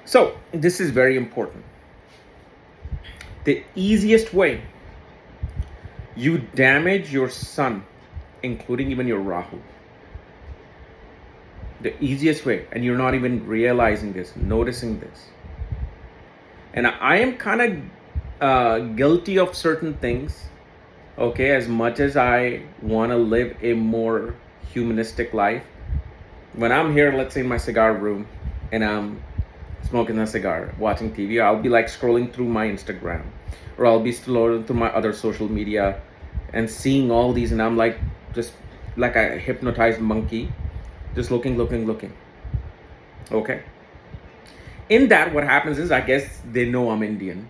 So this is very important. The easiest way you damage your sun, including even your Rahu, the easiest way, and you're not even realizing this, noticing this. And I am kind of guilty of certain things, okay, as much as I want to live a more humanistic life. When I'm here, let's say in my cigar room, and I'm smoking a cigar, watching TV, I'll be like scrolling through my Instagram, or I'll be scrolling through my other social media and seeing all these, and I'm like just like a hypnotized monkey, just looking. Okay. In that, what happens is, I guess they know I'm Indian.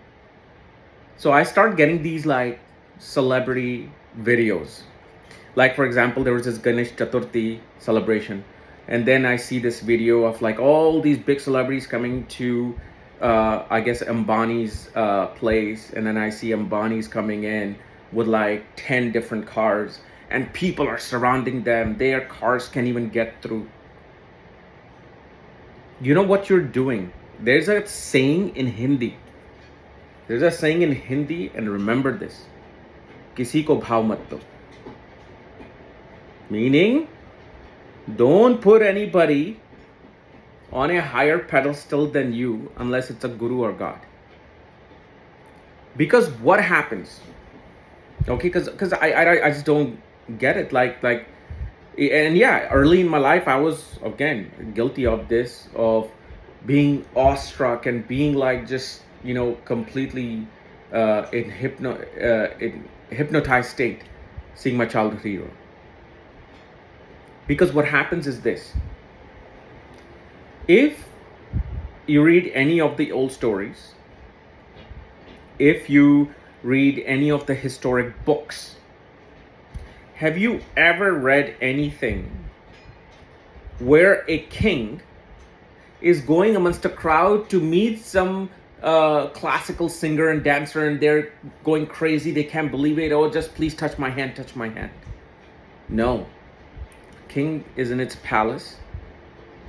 So I start getting these like celebrity videos. Like, for example, there was this Ganesh Chaturthi celebration. And then I see this video of like all these big celebrities coming to, I guess, Ambani's place. And then I see Ambani's coming in with like 10 different cars. And people are surrounding them. Their cars can't even get through. You know what you're doing? There's a saying in Hindi. And remember this. Kisi ko bhav mat do. Meaning, don't put anybody on a higher pedestal than you unless it's a guru or God. Because what happens? Okay, because I just don't get it. And yeah, early in my life, I was, again, guilty of this, of being awestruck and being like just, completely in hypnotized state, seeing my childhood hero. Because what happens is this. If you read any of the old stories, if you read any of the historic books, have you ever read anything where a king is going amongst a crowd to meet some classical singer and dancer, and they're going crazy, they can't believe it, oh, just please touch my hand. No. King is in its palace,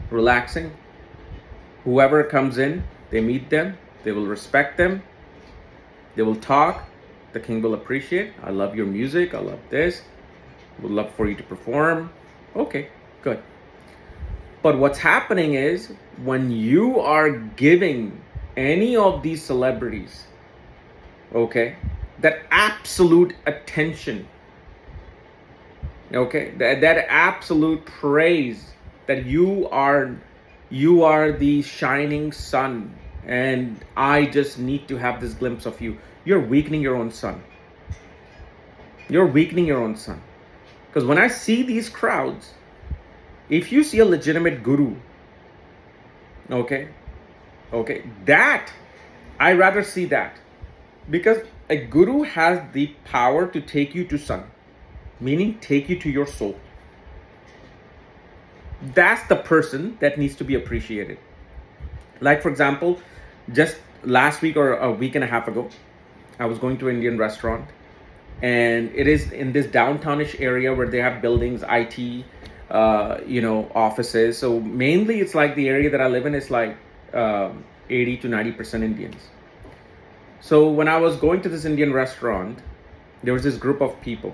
relaxing. Whoever comes in, they meet them, they will respect them, they will talk, the king will appreciate, I love your music, I love this, would love for you to perform. Okay, good. But what's happening is, when you are giving any of these celebrities, okay, that absolute attention, okay, that absolute praise, that you are the shining sun, and I just need to have this glimpse of you, you're weakening your own sun. Because when I see these crowds, if you see a legitimate guru, okay, that, I rather see that. Because a guru has the power to take you to sun, meaning take you to your soul. That's the person that needs to be appreciated. Like, for example, just last week or a week and a half ago, I was going to an Indian restaurant, and it is in this downtownish area where they have buildings, IT, offices. So mainly it's like the area that I live in is like 80 to 90% Indians. So when I was going to this Indian restaurant, there was this group of people,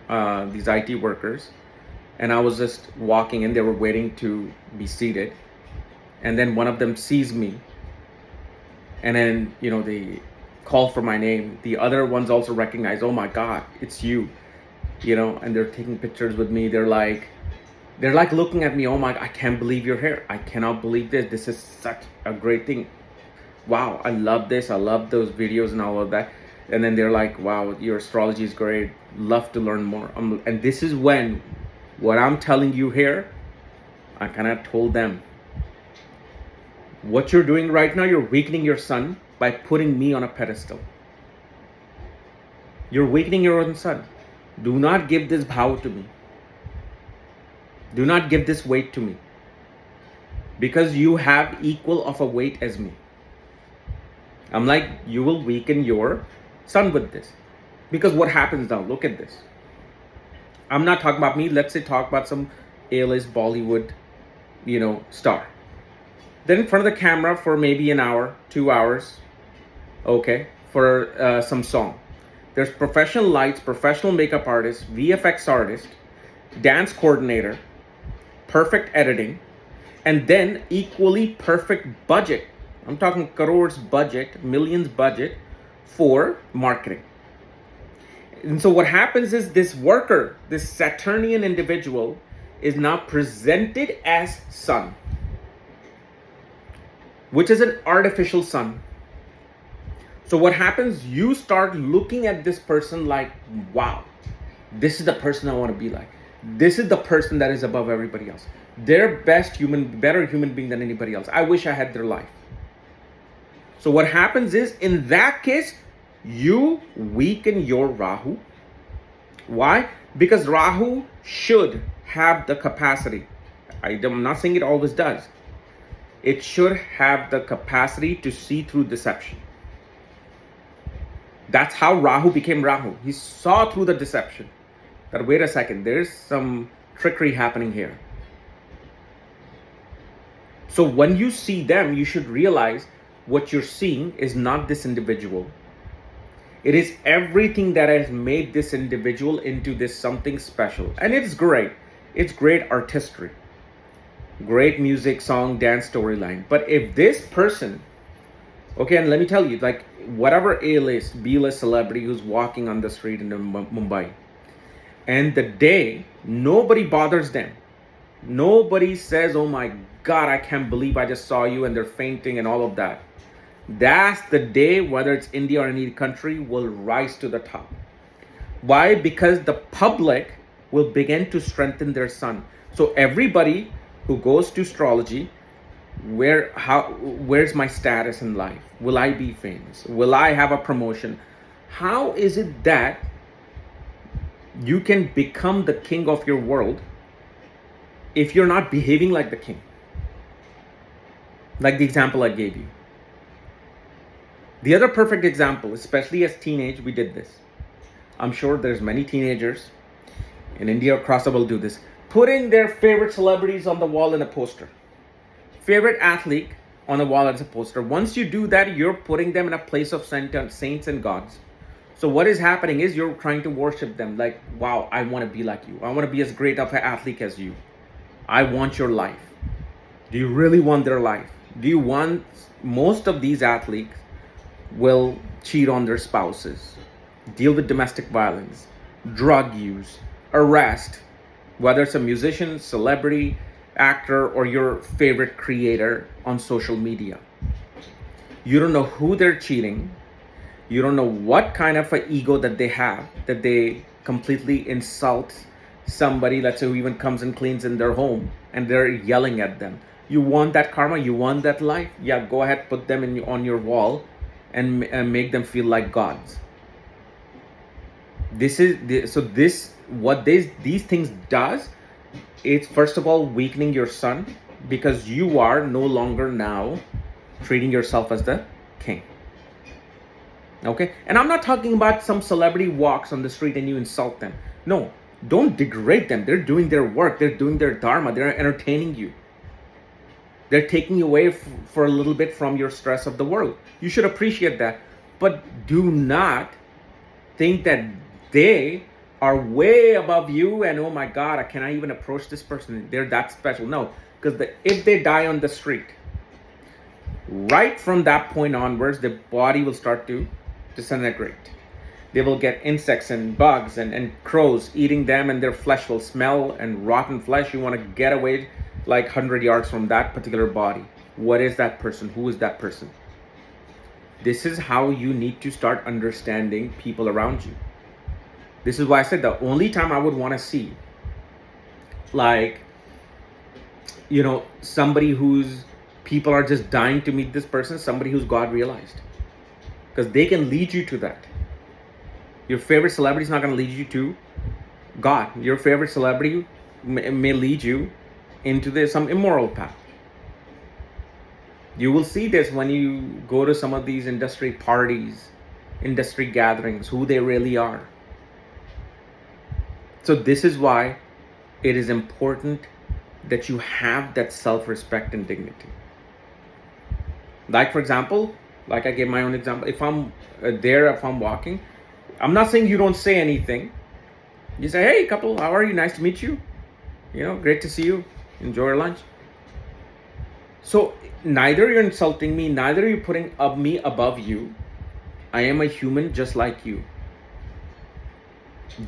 these IT workers, and I was just walking in, they were waiting to be seated. And then one of them sees me, and then, they call for my name. The other ones also recognize, oh my God, it's you, and they're taking pictures with me. They're like looking at me, oh my, I can't believe you're here. I cannot believe this. This is such a great thing. Wow, I love this. I love those videos and all of that. And then they're like, wow, your astrology is great. Love to learn more. And this is when, what I'm telling you here, I kind of told them, what you're doing right now, you're weakening your sun by putting me on a pedestal. You're weakening your own sun. Do not give this bhav to me. Do not give this weight to me. Because you have equal of a weight as me. I'm like, you will weaken your sun with this. Because what happens now? Look at this. I'm not talking about me. Let's say talk about some A-list Bollywood, star. They're in front of the camera for maybe an hour, 2 hours, okay, for some song. There's professional lights, professional makeup artist, VFX artist, dance coordinator, perfect editing, and then equally perfect budget. I'm talking crores budget, millions budget for marketing. And so what happens is this worker, this Saturnian individual, is now presented as sun, which is an artificial sun. So what happens, you start looking at this person like, wow, this is the person I want to be like. This is the person that is above everybody else. They're better human being than anybody else. I wish I had their life. So what happens is, in that case, you weaken your Rahu. Why? Because Rahu should have the capacity. I'm not saying it always does. It should have the capacity to see through deception. That's how Rahu became Rahu. He saw through the deception. That, wait a second, there's some trickery happening here. So when you see them, you should realize what you're seeing is not this individual. It is everything that has made this individual into this something special. And it's great. It's great artistry. Great music, song, dance, storyline. But if this person, okay, and let me tell you, like whatever A-list, B-list celebrity who's walking on the street in Mumbai, and the day nobody bothers them, nobody says, oh my God, I can't believe I just saw you, and they're fainting and all of that. That's the day, whether it's India or any country, will rise to the top. Why? Because the public will begin to strengthen their sun. So everybody who goes to astrology, where's my status in life? Will I be famous? Will I have a promotion? How is it that you can become the king of your world if you're not behaving like the king? Like the example I gave you. The other perfect example, especially as teenage, we did this. I'm sure there's many teenagers in India across the world do this. Putting their favorite celebrities on the wall in a poster. Favorite athlete on the wall as a poster. Once you do that, you're putting them in a place of saints and gods. So what is happening is you're trying to worship them. Like, wow, I want to be like you. I want to be as great of an athlete as you. I want your life. Do you really want their life? Do you want, most of these athletes will cheat on their spouses, deal with domestic violence, drug use, arrest, whether it's a musician, celebrity, actor, or your favorite creator on social media. You don't know who they're cheating. You don't know what kind of an ego that they have, that they completely insult somebody, let's say, who even comes and cleans in their home, and they're yelling at them. You want that karma? You want that life? Yeah, go ahead, put them on your wall and make them feel like gods. These things does, it's first of all weakening your sun, because you are no longer now treating yourself as the king. Okay, and I'm not talking about some celebrity walks on the street and you insult them. No, don't degrade them. They're doing their work. They're doing their dharma. They're entertaining you. They're taking you away for a little bit from your stress of the world. You should appreciate that. But do not think that they are way above you and, oh my God, can I even approach this person? They're that special. No, because if they die on the street, right from that point onwards, the body will start to disintegrate. They will get insects and bugs and crows eating them, and their flesh will smell, and rotten flesh. You want to get away like 100 yards from that particular body. What is that person? Who is that person? This is how you need to start understanding people around you. This is why I said the only time I would want to see, like, somebody whose people are just dying to meet this person, somebody who's God realized. Because they can lead you to that. Your favorite celebrity is not going to lead you to God. Your favorite celebrity may lead you into some immoral path. You will see this when you go to some of these industry parties, industry gatherings, who they really are. So this is why it is important that you have that self-respect and dignity. Like, for example, like I gave my own example, if I'm if I'm walking, I'm not saying you don't say anything. You say, hey, couple, how are you? Nice to meet you. Great to see you. Enjoy your lunch. So neither you're insulting me, neither you're putting up me above you. I am a human just like you.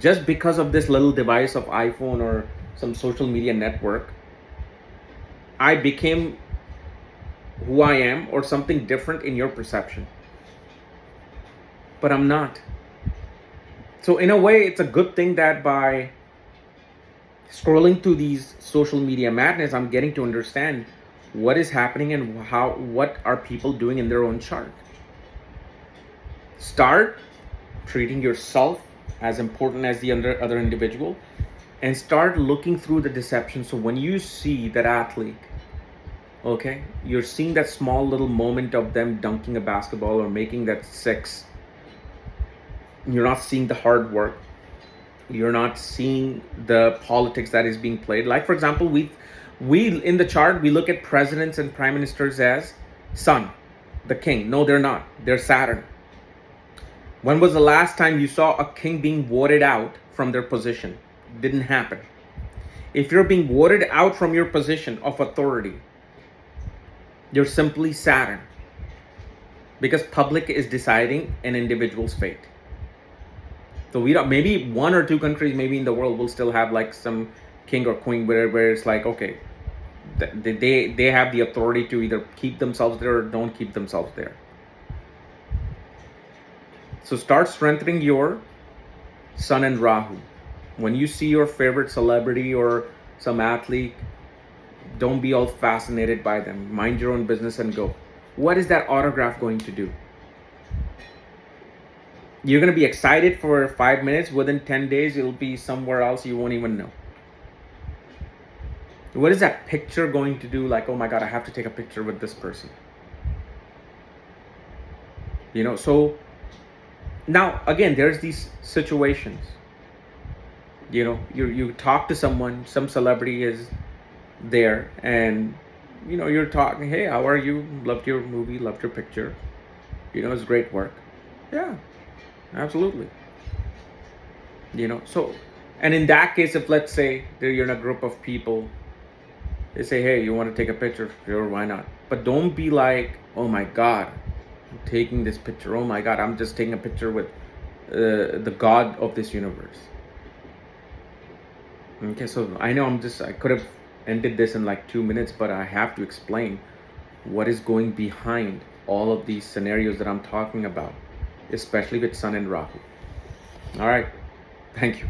Just because of this little device of iPhone or some social media network, I became who I am or something different in your perception. But I'm not. So in a way, it's a good thing that by scrolling through these social media madness, I'm getting to understand what is happening and what are people doing in their own chart. Start treating yourself as important as the other individual, and start looking through the deception. So when you see that athlete, okay, you're seeing that small little moment of them dunking a basketball or making that six. You're not seeing the hard work. You're not seeing the politics that is being played. Like, for example, we in the chart, we look at presidents and prime ministers as Sun, the king. No, they're not. They're Saturn. When was the last time you saw a king being voted out from their position? Didn't happen. If you're being voted out from your position of authority, you're simply Saturn. Because public is deciding an individual's fate. So we don't, maybe one or two countries maybe in the world will still have like some king or queen where it's like, okay, they have the authority to either keep themselves there or don't keep themselves there. So start strengthening your Sun and Rahu. When you see your favorite celebrity or some athlete, don't be all fascinated by them. Mind your own business and go. What is that autograph going to do? You're going to be excited for 5 minutes. Within 10 days, it'll be somewhere else you won't even know. What is that picture going to do? Like, oh my God, I have to take a picture with this person. So now, again, there's these situations. You talk to someone, some celebrity is there, and you're talking, hey, how are you? Loved your movie, loved your picture. It's great work. Yeah, absolutely. So, and in that case, if let's say you're in a group of people, they say, hey, you want to take a picture? Sure, why not? But don't be like, oh my God, I'm taking this picture. Oh my God, I'm just taking a picture with the God of this universe. Okay, so I know I could have ended this in like 2 minutes, but I have to explain what is going behind all of these scenarios that I'm talking about, especially with Sun and Rahu. All right, thank you.